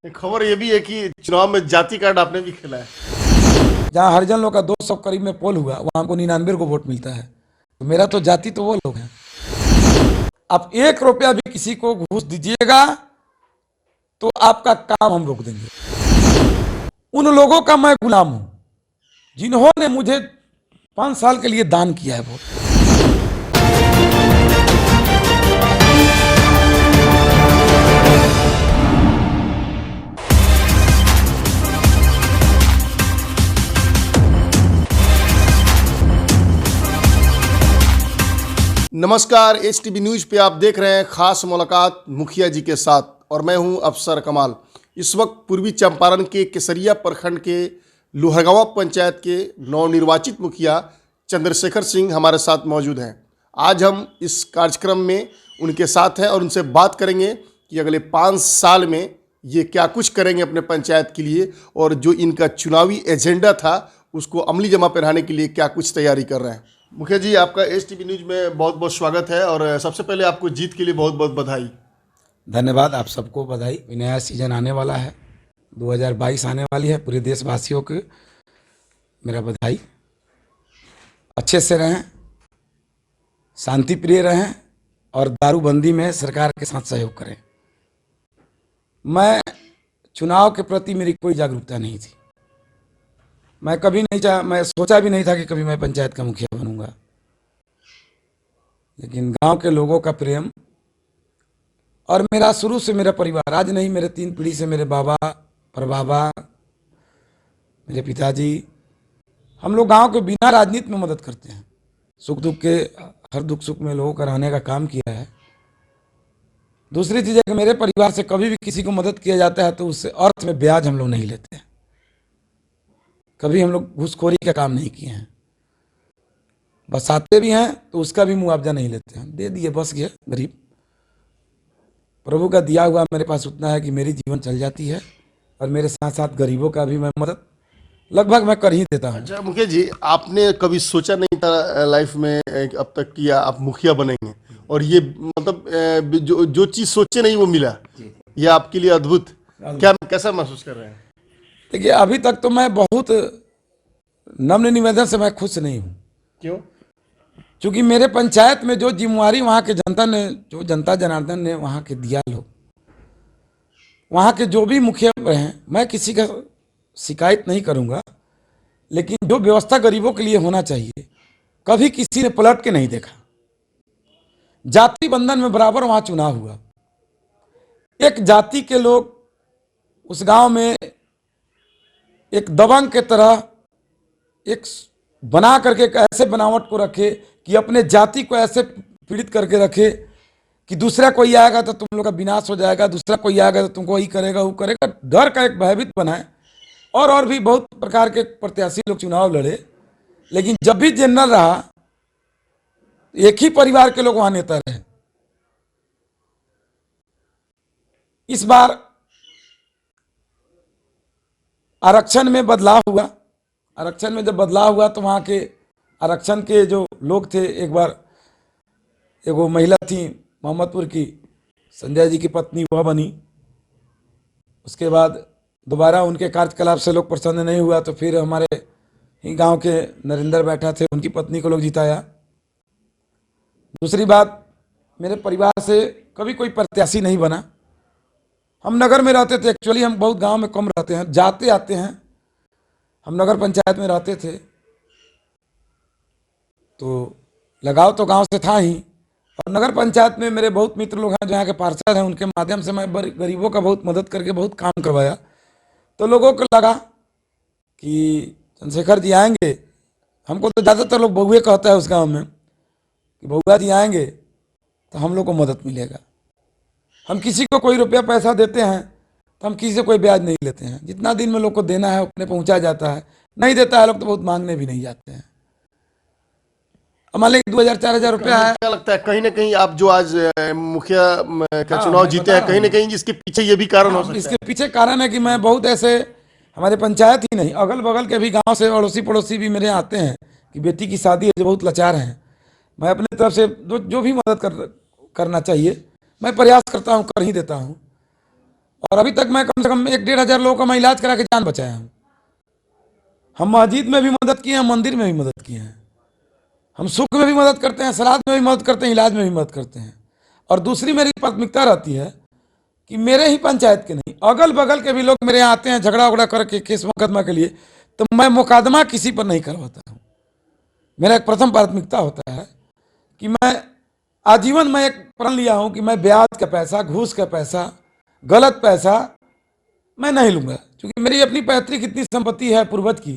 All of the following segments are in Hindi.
एक खबर ये भी है कि चुनाव में जाति कार्ड आपने भी खेला है। जहाँ हरिजन लोग का 200 करीब में पोल हुआ, वहां हमको 99 को वोट मिलता है। तो मेरा तो जाति तो वो लोग हैं। आप 1 रुपया भी किसी को घूस दीजिएगा तो आपका काम हम रोक देंगे। उन लोगों का मैं गुलाम हूं जिन्होंने मुझे 5 साल के लिए दान किया है वोट। नमस्कार, HTV न्यूज पे आप देख रहे हैं खास मुलाकात मुखिया जी के साथ और मैं हूं अफसर कमाल। इस वक्त पूर्वी चंपारण के केसरिया प्रखंड के लोहरगांव पंचायत के नवनिर्वाचित मुखिया चंद्रशेखर सिंह हमारे साथ मौजूद हैं। आज हम इस कार्यक्रम में उनके साथ हैं और उनसे बात करेंगे कि अगले 5 साल में ये क्या कुछ करेंगे अपने पंचायत के लिए और जो इनका चुनावी एजेंडा था उसको अमली जमा पहनाने के लिए क्या कुछ तैयारी कर रहे हैं। मुखिया जी, आपका HTV न्यूज में बहुत बहुत स्वागत है और सबसे पहले आपको जीत के लिए बहुत बहुत बधाई। धन्यवाद, आप सबको बधाई। नया सीजन आने वाला है, 2022 आने वाली है। पूरे देशवासियों को मेरा बधाई। अच्छे से रहें, शांति प्रिय रहें और दारूबंदी में सरकार के साथ सहयोग करें। मैं चुनाव के प्रति मेरी कोई जागरूकता नहीं थी। मैं कभी नहीं मैं सोचा भी नहीं था कि कभी मैं पंचायत का मुखिया बनूंगा। लेकिन गांव के लोगों का प्रेम और मेरा शुरू से मेरा परिवार, आज नहीं मेरे 3 पीढ़ी से, मेरे बाबा, परबाबा, मेरे पिताजी, हम लोग गांव के बिना राजनीति में मदद करते हैं। सुख दुख के, हर दुख सुख में लोगों का रहने का काम किया है। दूसरी चीज़ है कि मेरे परिवार से कभी भी किसी को मदद किया जाता है तो उससे अर्थ में ब्याज हम लोग नहीं लेते हैं। कभी हम लोग घूसखोरी का काम नहीं किए हैं। बस आते भी हैं तो उसका भी मुआवजा नहीं लेते हैं। दे दिए, बस गया गरीब। प्रभु का दिया हुआ मेरे पास उतना है कि मेरी जीवन चल जाती है और मेरे साथ साथ गरीबों का भी मैं मदद लगभग मैं कर ही देता हूँ। अच्छा मुखिया जी, आपने कभी सोचा नहीं था लाइफ में अब तक कि आप मुखिया बनेंगे और ये मतलब जो चीज़ सोचे नहीं वो मिला, ये आपके लिए अद्भुत। क्या कैसा महसूस कर रहे हैं? देखिए, अभी तक तो मैं बहुत नम्र निवेदन से मैं खुश नहीं हूँ। क्यों? क्योंकि मेरे पंचायत में जो जिम्मेवारी वहाँ के जनता ने, जो जनता जनार्दन ने वहाँ के दिया, लोग वहाँ के जो भी मुखिया हैं, मैं किसी का शिकायत नहीं करूँगा, लेकिन जो व्यवस्था गरीबों के लिए होना चाहिए कभी किसी ने पलट के नहीं देखा। जाति बंधन में बराबर वहाँ चुनाव हुआ। एक जाति के लोग उस गांव में एक दबंग के तरह एक बना करके एक ऐसे बनावट को रखे कि अपने जाति को ऐसे पीड़ित करके रखे कि दूसरा कोई आएगा तो तुम लोग का विनाश हो जाएगा, दूसरा कोई आएगा तो तुमको वही करेगा वो करेगा। डर का एक भयभीत बनाए। और भी बहुत प्रकार के प्रत्याशी लोग चुनाव लड़े, लेकिन जब भी जनरल रहा एक ही परिवार के लोग वहां नेता रहे। इस बार आरक्षण में बदलाव हुआ। आरक्षण में जब बदलाव हुआ तो वहाँ के आरक्षण के जो लोग थे, एक बार एगो महिला थी मोहम्मदपुर की, संजय जी की पत्नी, वह बनी। उसके बाद दोबारा उनके कार्यकलाप से लोग प्रसन्न नहीं हुआ तो फिर हमारे ही गांव के नरेंद्र बैठा थे, उनकी पत्नी को लोग जिताया। दूसरी बात, मेरे परिवार से कभी कोई प्रत्याशी नहीं बना। हम नगर में रहते थे, एक्चुअली हम बहुत गांव में कम रहते हैं, जाते आते हैं। हम नगर पंचायत में रहते थे तो लगाव तो गांव से था ही। और नगर पंचायत में मेरे बहुत मित्र लोग हैं जो यहाँ के पार्षद हैं, उनके माध्यम से मैं गरीबों का बहुत मदद करके बहुत काम करवाया। तो लोगों को लगा कि चंद्रशेखर जी आएंगे, हमको तो ज़्यादातर लोग बहुए कहता है उस गाँव में कि बउआ जी आएंगे तो हम लोग को मदद मिलेगा। हम किसी को कोई रुपया पैसा देते हैं तो हम किसी से कोई ब्याज नहीं लेते हैं। जितना दिन में लोग को देना है अपने पहुंचा जाता है, नहीं देता है लोग तो बहुत मांगने भी नहीं जाते हैं। मान लीजिए 2000-4000 रुपया है। क्या लगता है कहीं ना कहीं आप जो आज मुखिया का चुनाव जीते हैं, कहीं ना कहीं इसके पीछे ये भी कारण हो सकता है? इसके पीछे कारण है कि मैं बहुत ऐसे, हमारे पंचायत ही नहीं अगल बगल के भी गाँव से अड़ोसी पड़ोसी भी मेरे आते हैं कि बेटी की शादी है, जो बहुत लाचार हैं। मैं अपनी तरफ से जो भी मदद करना चाहिए मैं प्रयास करता हूँ, कर ही देता हूँ। और अभी तक मैं कम से कम 1-1.5 हजार लोगों का मैं इलाज करा के जान बचाया हूँ। हम मस्जिद में भी मदद किए हैं, मंदिर में भी मदद किए हैं। हम सुख में भी मदद करते हैं, श्राद्ध में भी मदद करते हैं, इलाज में भी मदद करते हैं। और दूसरी मेरी प्राथमिकता रहती है कि मेरे ही पंचायत के नहीं, अगल बगल के भी लोग मेरे यहाँ आते हैं झगड़ा उगड़ा करके केस मुकदमा के लिए, तो मैं मुकदमा किसी पर नहीं करवाता हूँ। मेरा एक प्रथम प्राथमिकता होता है कि मैं आजीवन मैं एक प्रण लिया हूँ कि मैं ब्याज का पैसा, घूस का पैसा, गलत पैसा मैं नहीं लूंगा। क्योंकि मेरी अपनी पैतृक इतनी संपत्ति है पूर्वज की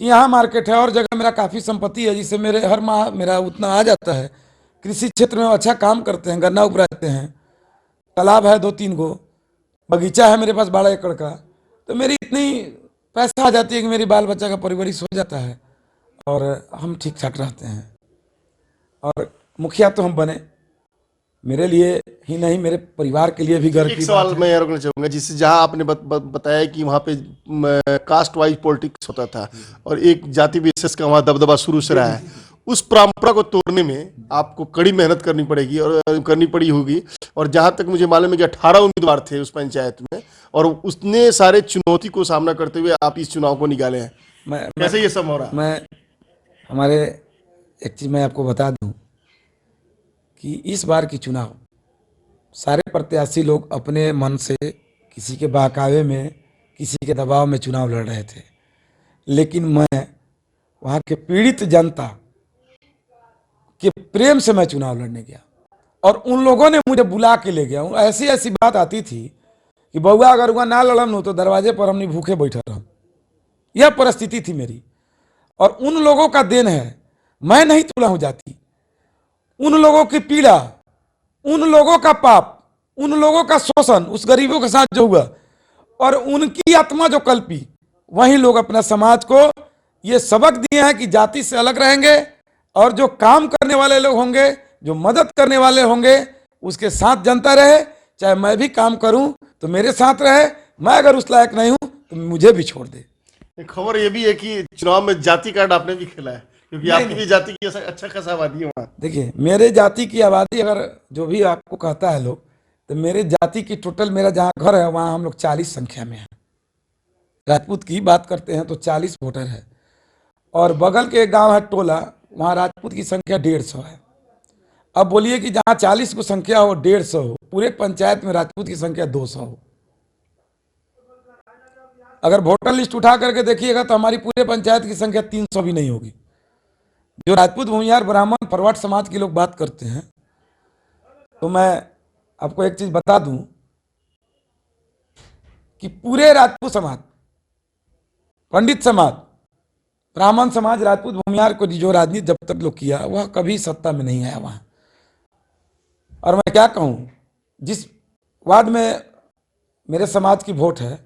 कि यहाँ मार्केट है और जगह मेरा काफ़ी संपत्ति है, जिससे मेरे हर माह मेरा उतना आ जाता है। कृषि क्षेत्र में अच्छा काम करते हैं, गन्ना उपराते हैं, तालाब है 2-3 गो, बगीचा है मेरे पास 12 एकड़ का। तो मेरी इतनी पैसा आ जाती है कि मेरी बाल बच्चा का परवरिश हो जाता है और हम ठीक ठाक रहते हैं। और मुखिया तो हम बने, मेरे लिए ही नहीं मेरे परिवार के लिए भी गर्व एक की सवाल बात है। मैं ये रखना चाहूंगा, जिससे जहां आपने बताया कि वहां पे कास्ट वाइज पॉलिटिक्स होता था और एक जाति विशेष का वहां दबदबा शुरू से रहा है, उस परंपरा को तोड़ने में आपको कड़ी मेहनत करनी पड़ेगी और करनी पड़ी होगी। और जहां तक मुझे मालूम है कि 18 उम्मीदवार थे उस पंचायत में और उसने सारे चुनौती को सामना करते हुए आप इस चुनाव को निकाले हैं। मैं कैसे ये सब हो रहा है? मैं हमारे एक चीज़ मैं आपको बता दूं कि इस बार की चुनाव सारे प्रत्याशी लोग अपने मन से, किसी के बहकावे में, किसी के दबाव में चुनाव लड़ रहे थे। लेकिन मैं वहाँ के पीड़ित जनता के प्रेम से मैं चुनाव लड़ने गया और उन लोगों ने मुझे बुला के ले गया। ऐसी ऐसी बात आती थी कि बउआ अगर हुआ ना लड़म तो दरवाजे पर हमने भूखे बैठा रहा। यह परिस्थिति थी मेरी और उन लोगों का देन है, मैं नहीं तोड़ा हूँ जाति। उन लोगों की पीड़ा, उन लोगों का पाप, उन लोगों का शोषण उस गरीबों के साथ जो हुआ और उनकी आत्मा जो कल्पी, वही लोग अपना समाज को ये सबक दिए हैं कि जाति से अलग रहेंगे और जो काम करने वाले लोग होंगे, जो मदद करने वाले होंगे, उसके साथ जनता रहे। चाहे मैं भी काम करूं तो मेरे साथ रहे, मैं अगर उस लायक नहीं हूं तो मुझे भी छोड़ दे। एक खबर ये भी है कि चुनाव में जाति कार्ड आपने भी खेला है, क्योंकि आपकी भी जाति की अच्छा खासा आबादी है वहाँ। देखिए, मेरे जाति की आबादी अगर जो भी आपको कहता है लोग, तो मेरे जाति की टोटल, मेरा जहाँ घर है वहाँ हम लोग 40 संख्या में हैं। राजपूत की बात करते हैं तो 40 वोटर है और बगल के एक गांव है टोला, वहाँ राजपूत की संख्या 150 है। अब बोलिए कि जहाँ 40 को संख्या हो, 150 हो, पूरे पंचायत में राजपूत की संख्या 200 हो। अगर वोटर लिस्ट उठा करके देखिएगा तो हमारी पूरे पंचायत की संख्या 300 भी नहीं होगी। जो राजपूत, भूमिहार, ब्राह्मण, फरवाट समाज के लोग बात करते हैं, तो मैं आपको एक चीज बता दूं कि पूरे राजपूत समाज, पंडित समाज, ब्राह्मण समाज, राजपूत, भूमिहार को जो राजनीति जब तक लोग किया, वह कभी सत्ता में नहीं आया वहां। और मैं क्या कहूं, जिस वार्ड में मेरे समाज की वोट है,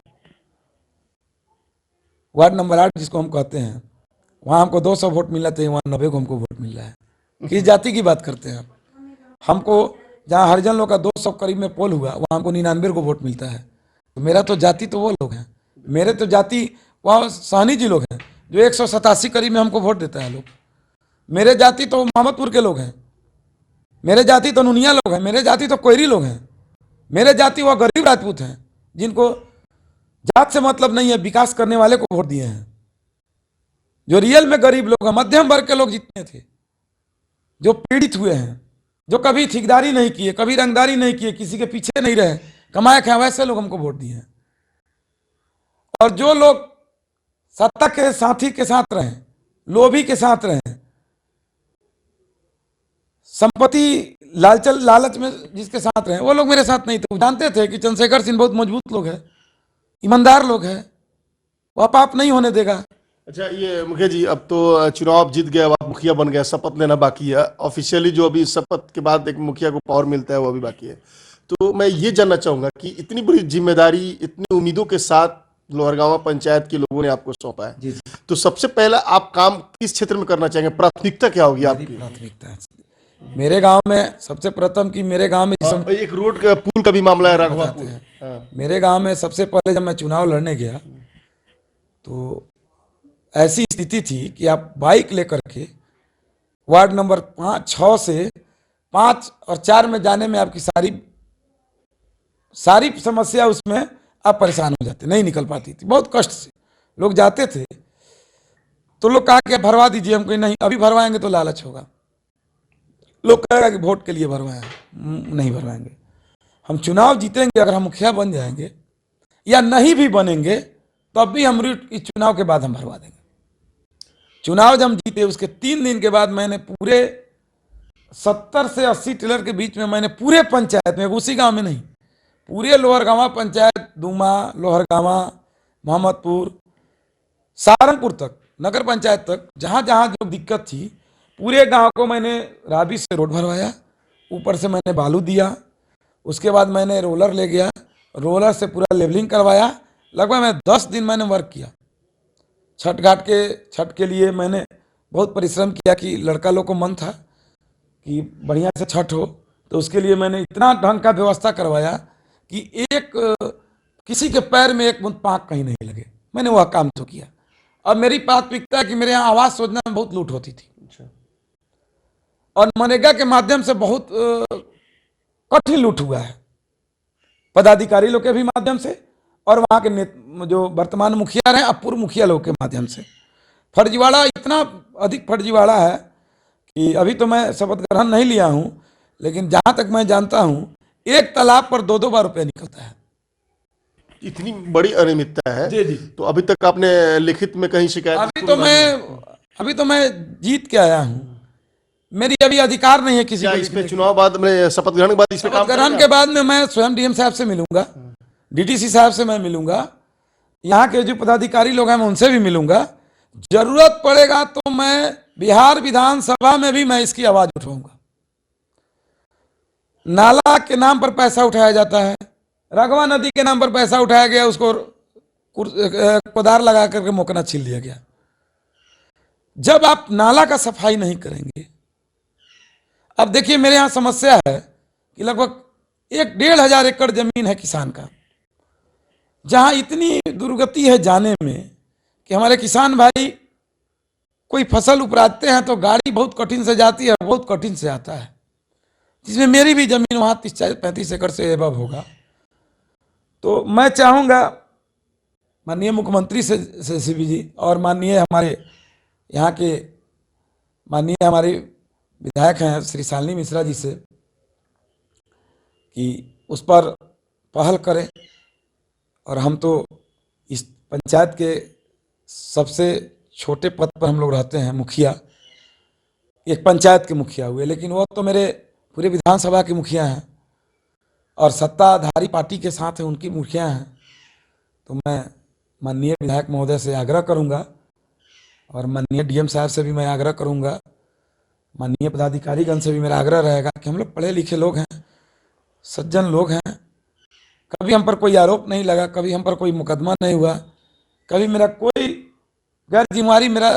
वार्ड नंबर 8 जिसको हम कहते हैं, वहाँ हमको 200 वोट मिला था, वहाँ 90 को हमको वोट मिल रहा है। किस जाति की बात करते हैं आप? हमको जहाँ हरिजन लोग का 200 करीब में पोल हुआ, वहाँ हमको 99 को वोट मिलता है। तो मेरा तो जाति तो वो लोग हैं, मेरे तो जाति वहाँ सहनी जी लोग हैं जो 187 करीब में हमको वोट देता है लोग। मेरे जाति तो मोहम्मदपुर के लोग हैं, मेरे जाति तो नुनिया लोग हैं, मेरे जाति तो कोयरी लोग हैं, मेरे जाति वह गरीब राजपूत हैं जिनको जात से मतलब नहीं है, विकास करने वाले को वोट दिए हैं। जो रियल में गरीब लोग हैं, मध्यम वर्ग के लोग जितने थे, जो पीड़ित हुए हैं, जो कभी ठेकेदारी नहीं किए, कभी रंगदारी नहीं किए, किसी के पीछे नहीं रहे, कमाए खाए, वैसे लोग हमको वोट दिए हैं। और जो लोग सत्ता के साथी के साथ रहे, लोभी के साथ रहे, संपत्ति लालच में जिसके साथ रहे, वो लोग मेरे साथ नहीं थे। वो जानते थे कि चंद्रशेखर सिंह बहुत मजबूत लोग हैं, ईमानदार लोग हैं, वह पाप नहीं होने देगा। अच्छा, ये मुखिया जी, अब तो चुनाव जीत गए, अब आप मुखिया बन गए, शपथ लेना बाकी है। ऑफिशियली जो अभी शपथ के बाद एक मुखिया को पावर मिलता है वो अभी बाकी है। तो मैं ये जानना चाहूंगा कि इतनी बड़ी जिम्मेदारी, इतनी उम्मीदों के साथ लोहरगांव पंचायत के लोगों ने आपको सौंपा है, जी जी। तो सबसे पहला आप काम किस क्षेत्र में करना चाहेंगे? प्राथमिकता क्या होगी आपकी? प्राथमिकता है मेरे गांव में सबसे प्रथम कि मेरे गांव में एक रोड का, पुल का भी मामला है, राघवापुर। हाँ। मेरे गांव में सबसे पहले जब मैं चुनाव लड़ने गया तो ऐसी स्थिति थी कि आप बाइक लेकर के वार्ड नंबर 6 से 5 और 4 में जाने में आपकी सारी सारी समस्या उसमें आप परेशान हो जाते, नहीं निकल पाती थी, बहुत कष्ट से लोग जाते थे। तो लोग कहा कि भरवा दीजिए, हम कहीं नहीं, अभी भरवाएंगे तो लालच होगा, लोग कहेगा कि वोट के लिए भरवाएं, नहीं भरवाएंगे। हम चुनाव जीतेंगे, अगर हम मुखिया बन जाएंगे या नहीं भी बनेंगे तब भी हम इस चुनाव के बाद हम भरवा देंगे। चुनाव जब हम जीते उसके 3 दिन के बाद मैंने पूरे 70 से 80 टेलर के बीच में मैंने पूरे पंचायत में, उसी गांव में नहीं, पूरे लोहरगांवा पंचायत, दूमा, लोहरगांवा, मोहम्मदपुर, सहारनपुर तक, नगर पंचायत तक, जहां जहां जो दिक्कत थी, पूरे गांव को मैंने राबी से रोड भरवाया, ऊपर से मैंने बालू दिया, उसके बाद मैंने रोलर ले गया, रोलर से पूरा लेवलिंग करवाया। लगभग मैं 10 दिन मैंने वर्क किया। छठ के लिए मैंने बहुत परिश्रम किया कि लड़का लोग को मन था कि बढ़िया से छठ हो, तो उसके लिए मैंने इतना ढंग का व्यवस्था करवाया कि किसी के पैर में एक बूंद पाक कहीं नहीं लगे। मैंने वह काम तो किया। अब मेरी प्राथमिकता है कि मेरे यहाँ आवास योजना में बहुत लूट होती थी, और मनरेगा के माध्यम से बहुत कठिन लूट हुआ है, पदाधिकारी लोग के भी माध्यम से और वहाँ के जो वर्तमान मुखिया रहे, अब पूर्व मुखिया लोग के माध्यम से। फर्जीवाड़ा इतना अधिक फर्जीवाड़ा है कि अभी तो मैं शपथ ग्रहण नहीं लिया हूँ, लेकिन जहाँ तक मैं जानता हूँ एक तालाब पर 2-2 बार रुपया निकलता है। इतनी बड़ी अनियमितता है। जी जी। तो अभी तक आपने लिखित में कहीं शिकायत? अभी तो मैं जीत के आया हूँ, मेरी अभी अधिकार नहीं है किसी क्या को इस पे चुनाव बाद में, शपथ ग्रहण के बाद इस पे काम ग्रहण के बाद में मैं स्वयं डीएम साहब से मिलूंगा, डीटीसी साहब से मैं मिलूंगा, यहाँ के जो पदाधिकारी लोग हैं मैं उनसे भी मिलूंगा। जरूरत पड़ेगा तो मैं बिहार विधानसभा में भी मैं इसकी आवाज उठाऊंगा। नाला के नाम पर पैसा उठाया जाता है, रघवा नदी के नाम पर पैसा उठाया गया, उसको कोदार लगा करके मोकना छील दिया गया। जब आप नाला का सफाई नहीं करेंगे, अब देखिए मेरे यहाँ समस्या है कि लगभग 1-1.5 एकड़ जमीन है किसान का, जहां इतनी दुर्गति है जाने में कि हमारे किसान भाई कोई फसल उपराते हैं तो गाड़ी बहुत कठिन से जाती है, बहुत कठिन से आता है, जिसमें मेरी भी जमीन वहां 30-35 एकड़ से एबव होगा। तो मैं चाहूंगा माननीय मुख्यमंत्री से सीबी जी और माननीय हमारे यहाँ के माननीय हमारे विधायक हैं श्री शालिनी मिश्रा जी से कि उस पर पहल करें। और हम तो इस पंचायत के सबसे छोटे पद पर हम लोग रहते हैं, मुखिया, एक पंचायत के मुखिया हुए, लेकिन वो तो मेरे पूरे विधानसभा के मुखिया हैं और सत्ताधारी पार्टी के साथ हैं, उनकी मुखिया हैं। तो मैं माननीय विधायक महोदय से आग्रह करूंगा और माननीय डीएम साहब से भी मैं आग्रह करूंगा, माननीय पदाधिकारीगण से भी मेरा आग्रह रहेगा कि हम लोग पढ़े लिखे लोग हैं, सज्जन लोग हैं, कभी हम पर कोई आरोप नहीं लगा, कभी हम पर कोई मुकदमा नहीं हुआ, कभी मेरा कोई गैर जिम्मेवारी मेरा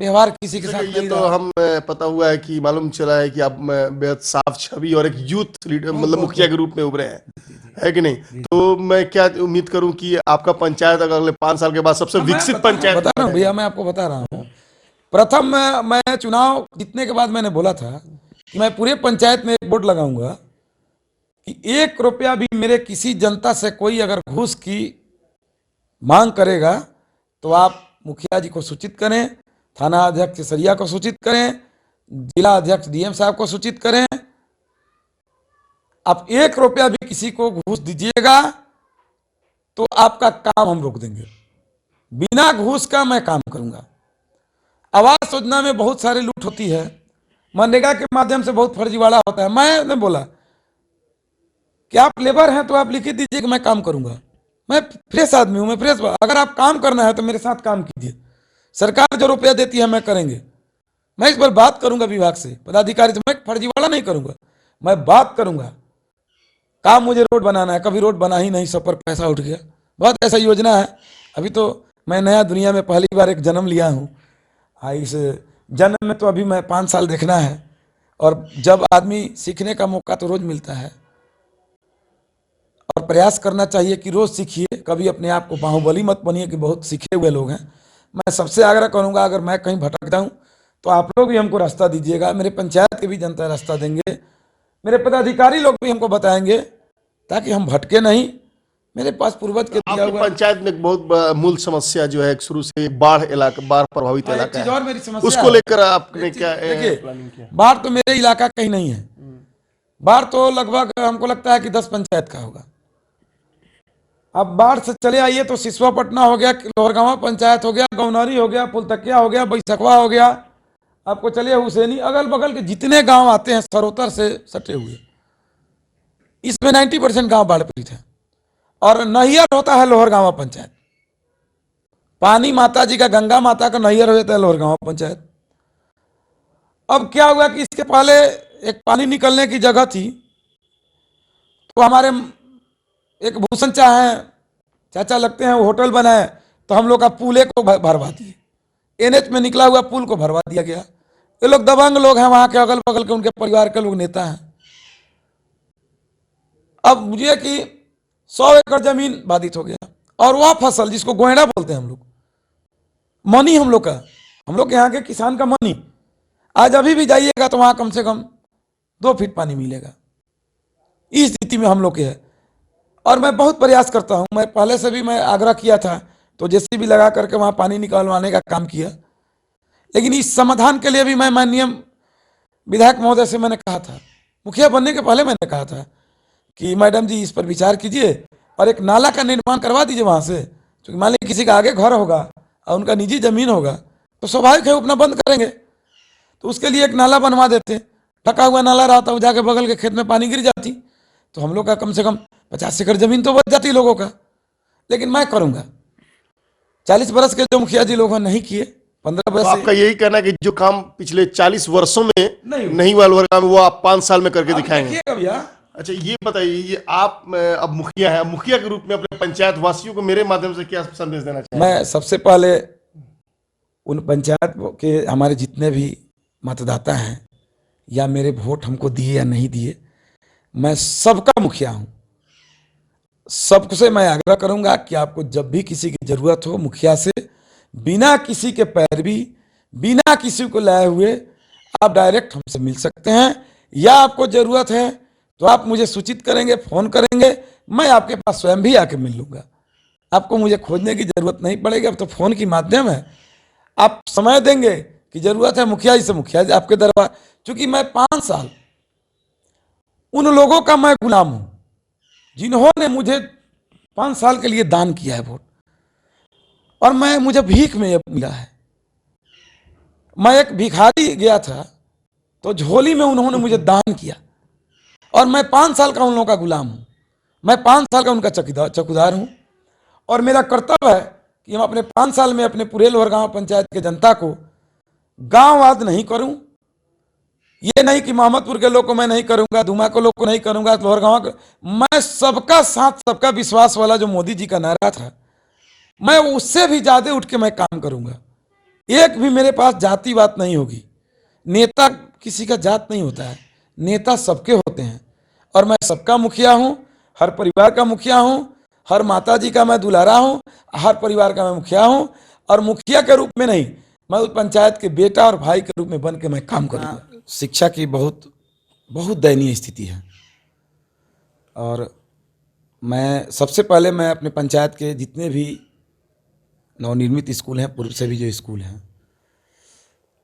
व्यवहार किसी के साथ नहीं तो रहा। हम पता हुआ है कि मालूम चला है कि आप बेहद साफ छवि और एक यूथ लीडर मतलब मुखिया के रूप में उभरे हैं, है कि नहीं? तो मैं क्या उम्मीद करूं कि आपका पंचायत अगले 5 साल के बाद सबसे विकसित पंचायत बता रहा हूँ भैया, मैं आपको बता रहा हूँ। प्रथम मैं चुनाव जीतने के बाद मैंने बोला था कि मैं पूरे पंचायत में एक बोर्ड लगाऊंगा कि 1 रुपया भी मेरे किसी जनता से कोई अगर घूस की मांग करेगा तो आप मुखिया जी को सूचित करें, थाना अध्यक्ष सरिया को सूचित करें, जिला अध्यक्ष डीएम साहब को सूचित करें। आप 1 रुपया भी किसी को घूस दीजिएगा तो आपका काम हम रोक देंगे, बिना घूस का मैं काम करूंगा। आवास योजना में बहुत सारे लूट होती है, मनरेगा के माध्यम से बहुत फर्जीवाड़ा होता है। मैंने बोला कि आप लेबर हैं तो आप लिखित दीजिए कि मैं काम करूंगा, मैं फ्रेश आदमी हूं, मैं फ्रेश, अगर आप काम करना है तो मेरे साथ काम कीजिए, सरकार जो रुपया देती है मैं करेंगे। मैं इस पर बात करूंगा विभाग से, पदाधिकारी से, मैं फर्जीवाड़ा नहीं करूंगा, मैं बात करूंगा। काम मुझे रोड बनाना है, कभी रोड बना ही नहीं, सब पर पैसा उठ गया। बहुत ऐसा योजना है। अभी तो मैं नया दुनिया में पहली बार एक जन्म लिया हूँ, इस जन्म में तो अभी मैं 5 साल देखना है, और जब आदमी सीखने का मौका तो रोज मिलता है और प्रयास करना चाहिए कि रोज सीखिए, कभी अपने आप को बाहुबली मत बनिए कि बहुत सीखे हुए लोग हैं। मैं सबसे आग्रह करूंगा अगर मैं कहीं भटकता हूं तो आप लोग भी हमको रास्ता दीजिएगा, मेरे पंचायत के भी जनता रास्ता देंगे, मेरे पदाधिकारी लोग भी हमको बताएंगे, ताकि हम भटके नहीं। मेरे पास पूर्वज के दिया आपकी हुआ पंचायत में एक बहुत मूल समस्या जो है शुरू से बाढ़ इलाका, बाढ़ प्रभावित एक इलाका चीज है, और मेरी समस्या उसको है। लेकर आपने क्या देखिए, प्लानिंग किया? बाढ़ तो मेरे इलाका का ही नहीं है, बाढ़ तो लगभग हमको लगता है कि 10 पंचायत का होगा। अब बाढ़ से चले आइए तो सिसवा पटना हो गया, लोहरगांवा पंचायत हो गया, गौनरी हो गया, पुलतकिया हो गया, बैसखवा हो गया, आपको चलिए हुसैनी, अगल बगल के जितने गांव आते हैं सरोतर से सटे हुए, इसमें 90% गांव बाढ़ पीड़ित है। और नैयर होता है लोहरगांवा पंचायत, पानी माता जी का, गंगा माता का नैयर हो जाता है लोहरगांवा पंचायत। अब क्या हुआ कि इसके पहले एक पानी निकलने की जगह थी, तो हमारे एक भूषण चाहे चाचा लगते हैं, वो होटल बनाए, तो हम लोग का पुले को भरवा दिए, एनएच में निकला हुआ पुल को भरवा दिया गया। ये लोग दबंग लोग हैं, वहां के अगल बगल के उनके परिवार के लोग नेता हैं। अब मुझे कि 100 एकड़ जमीन बाधित हो गया, और वह फसल जिसको गोयड़ा बोलते हैं हम लोग, मनी हम लोग का, हम लोग यहाँ के किसान का मनी, आज अभी भी जाइएगा तो वहां कम से कम 2 फीट पानी मिलेगा। इस स्थिति में हम लोग के है, और मैं बहुत प्रयास करता हूं। मैं पहले से भी मैं आग्रह किया था, तो जैसे भी लगा करके वहां पानी निकालवाने का काम किया, लेकिन इस समाधान के लिए भी मैं माननीय विधायक महोदय से मैंने कहा था, मुखिया बनने के पहले मैंने कहा था कि मैडम जी इस पर विचार कीजिए और एक नाला का निर्माण करवा दीजिए वहां से, क्योंकि मान लीजिए किसी का आगे घर होगा और उनका निजी जमीन होगा तो स्वाभाविक है वो अपना बंद करेंगे, तो उसके लिए एक नाला बनवा देते। ढका हुआ नाला रहता, वो जाके बगल के खेत में पानी गिर जाती, तो हम लोग का कम से कम 50 एकड़ जमीन तो बच जाती लोगों का। लेकिन मैं करूंगा, 40 बरस के जो मुखिया जी लोगों ने नहीं किए, 15 तो बरस आपका यही कहना है कि जो काम पिछले 40 वर्षों में नहीं हुआ। नहीं हुआ लोहरगांव में, वो आप 5 साल में करके आप दिखाएंगे? देखिएगा भैया, अच्छा ये बताइए, ये आप अब मुखिया हैं, मुखिया के रूप में अपने पंचायत वासियों को मेरे माध्यम से क्या संदेश देना चाहिए? मैं सबसे पहले उन पंचायत के हमारे जितने भी मतदाता हैं या मेरे वोट हमको दिए या नहीं दिए, मैं सबका मुखिया हूं। सबसे मैं आग्रह करूंगा कि आपको जब भी किसी की जरूरत हो, मुखिया से बिना किसी के पैरवी, बिना किसी को लाए हुए आप डायरेक्ट हमसे मिल सकते हैं, या आपको जरूरत है तो आप मुझे सूचित करेंगे, फोन करेंगे, मैं आपके पास स्वयं भी आके मिल लूंगा। आपको मुझे खोजने की जरूरत नहीं पड़ेगी, अब तो फोन की माध्यम है। आप समय देंगे कि जरूरत है मुखिया जी से, मुखिया जी आपके दरबार, क्योंकि मैं 5 साल उन लोगों का मैं गुलाम हूं जिन्होंने मुझे 5 साल के लिए दान किया है वोट, और मुझे भीख में ये मिला है। मैं एक भिखारी गया था तो झोली में उन्होंने मुझे दान किया, और मैं 5 साल का उन लोगों का गुलाम हूं, मैं 5 साल का उनका चौकीदार हूं। और मेरा कर्तव्य है कि मैं अपने 5 साल में अपने पूरे लोहरगांव पंचायत के जनता को गांववाद नहीं करूं। ये नहीं कि मोहम्मदपुर के लोग को मैं नहीं करूंगा, दुमा के लोग को नहीं करूंगा, लोहरगांव को, मैं सबका साथ सबका विश्वास वाला जो मोदी जी का नारा था, मैं उससे भी ज्यादा उठ के मैं काम करूंगा। एक भी मेरे पास जाति बात नहीं होगी। नेता किसी का जात नहीं होता है, नेता सबके होते हैं, और मैं सबका मुखिया हूं, हर परिवार का मुखिया हूं, हर माता जी का मैं दुलारा हूं, हर परिवार का मैं मुखिया हूं, और मुखिया के रूप में नहीं, मैं उस पंचायत के बेटा और भाई के रूप में बन के मैं काम करूंगा। शिक्षा की बहुत बहुत दयनीय स्थिति है, और मैं सबसे पहले मैं अपने पंचायत के जितने भी नवनिर्मित स्कूल हैं, पूर्व से भी जो स्कूल हैं,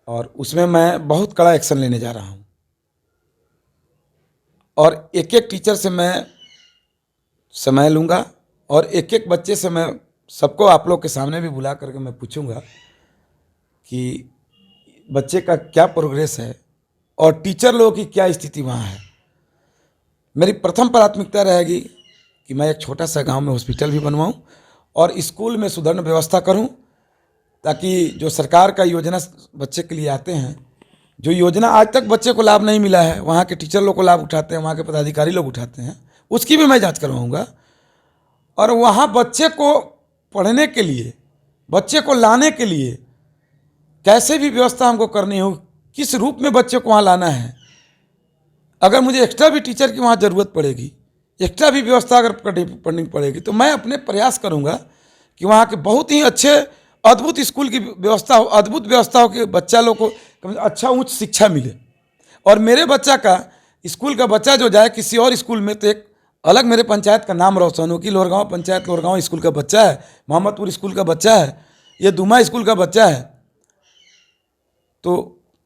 और उसमें मैं बहुत कड़ा एक्शन लेने जा रहा हूं, और एक एक टीचर से मैं समय लूँगा, और एक एक बच्चे से मैं सबको आप लोग के सामने भी बुला करके मैं पूछूंगा कि बच्चे का क्या प्रोग्रेस है और टीचर लोगों की क्या स्थिति वहाँ है। मेरी प्रथम प्राथमिकता रहेगी कि मैं एक छोटा सा गांव में हॉस्पिटल भी बनवाऊं और स्कूल में सुदृढ़ व्यवस्था करूं, ताकि जो सरकार का योजना बच्चे के लिए आते हैं, जो योजना आज तक बच्चे को लाभ नहीं मिला है, वहाँ के टीचर लोग को लाभ उठाते हैं, वहाँ के पदाधिकारी लोग उठाते हैं, उसकी भी मैं जांच करवाऊंगा। और वहाँ बच्चे को पढ़ने के लिए, बच्चे को लाने के लिए कैसे भी व्यवस्था हमको करनी हो, किस रूप में बच्चे को वहाँ लाना है। अगर मुझे एक्स्ट्रा भी टीचर की वहाँ ज़रूरत पड़ेगी, एक्स्ट्रा भी व्यवस्था अगर पढ़नी पड़ेगी, तो मैं अपने प्रयास करूँगा कि वहाँ के बहुत ही अच्छे अद्भुत स्कूल की व्यवस्था हो, अद्भुत व्यवस्था हो कि बच्चा लोग को अच्छा उच्च शिक्षा मिले, और मेरे बच्चा का, स्कूल का बच्चा जो जाए किसी और स्कूल में तो एक अलग मेरे पंचायत का नाम रोशन हो कि लोहरगांव पंचायत लोहरगांव स्कूल का बच्चा है, मोहम्मदपुर स्कूल का बच्चा है, ये दुमा स्कूल का बच्चा है। तो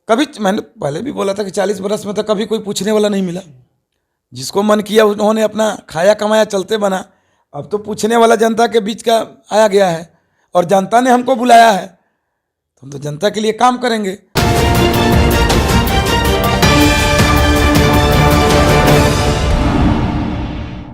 कभी मैंने पहले भी बोला था कि 40 बरस में तो कभी कोई पूछने वाला नहीं मिला। जिसको मन किया उन्होंने अपना खाया कमाया चलते बना। अब तो पूछने वाला जनता के बीच का आया गया है और जनता ने हमको बुलाया है, तो हम तो जनता के लिए काम करेंगे।